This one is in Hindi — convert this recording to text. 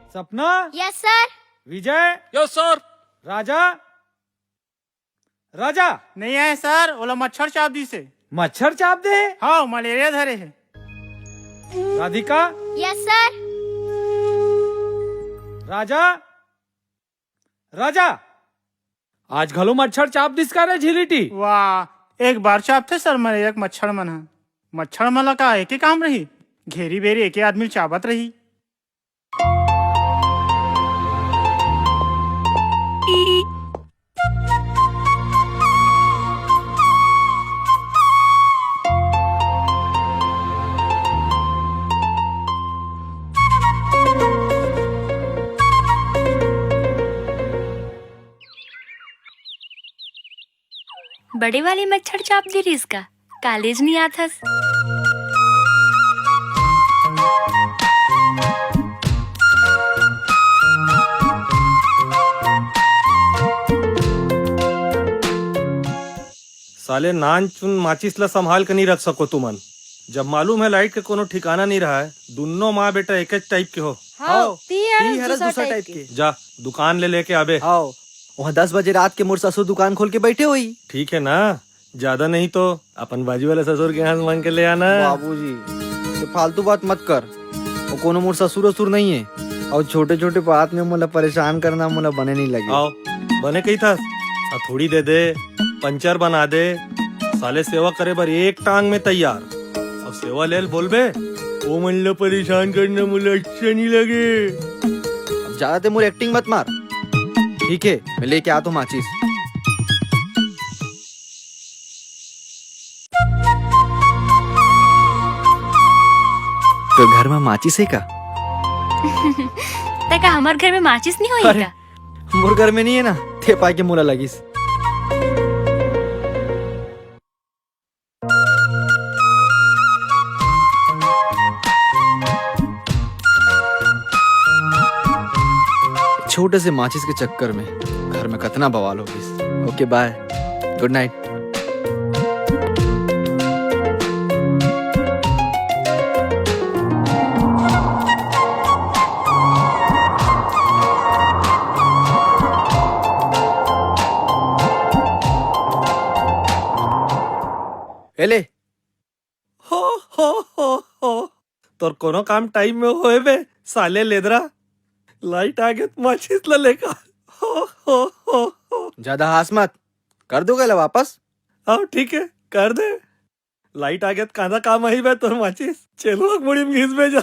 सपना, यस सर। विजय, यस सर। राजा, राजा नहीं आए सर, ओला मच्छर चाप दी से। मच्छर चाप दे। हाँ, मलेरिया धरे है। Radhika, yes sir. राजा, राजा आज घलो मच्छर चाप दिस का रे झिलिटी। वाह, एक बार चाप थे सर मलेरिया के मच्छर मन हा। मच्छर मन ला का एक ही काम रही, घेरी बेरी एक ही आदमी चाबत रही। बड़े वाले मच्छर चाप दी रही इसका कॉलेज नहीं आथस। साले नान चुन माचिस ला संभाल के नहीं रख सको तुमन। जब मालूम है लाइट के कोनो ठिकाना नहीं रहा है, दोनों माँ बेटा एक एक टाइप के हो। दूसरा टाइप के। जा दुकान ले लेके आबे। आओ, वहाँ 10 बजे रात के मोर ससुर दुकान खोल के बैठे हुई। ठीक है ना, ज्यादा नहीं तो अपन बाजू वाले ससुर के यहाँ से मांग के ले आना। बाबूजी, तो फालतू बात मत कर। वो कोनो मोर ससुर असुर नहीं है, और छोटे छोटे बात में मुझे परेशान करना मुझे बने नहीं लगे। आओ बने कही था, थोड़ी दे दे, पंचर बना दे। साले सेवा करे बर एक टांग में तैयार। अब सेवा ले बोलबे वो मन ला परेशान करना मुझे अच्छा नहीं लगे। अब ज्यादा ते मोर एक्टिंग मत मार। ठीक है, मैं लेके आता हूँ माचिस। तो घर में माचिस है का? तका हमार घर में माचिस नहीं होई का? मोर घर में नहीं है ना, थे पाए के मोला लगिस। छोटे से माचिस के चक्कर में घर में कितना बवाल होगी। Okay bye, good night. एले हो हो हो हो तोर कोनो काम टाइम में होए बे साले लेदरा। लाइट आ गया माचिस ला लेकर। हो हो हो हो ज्यादा हास मत, कर दो गला वापस। हाँ ठीक है कर दे। लाइट आ गया कांदा काम आई बे तोर माचिस। चलो मुड़ी में घिस बे जा।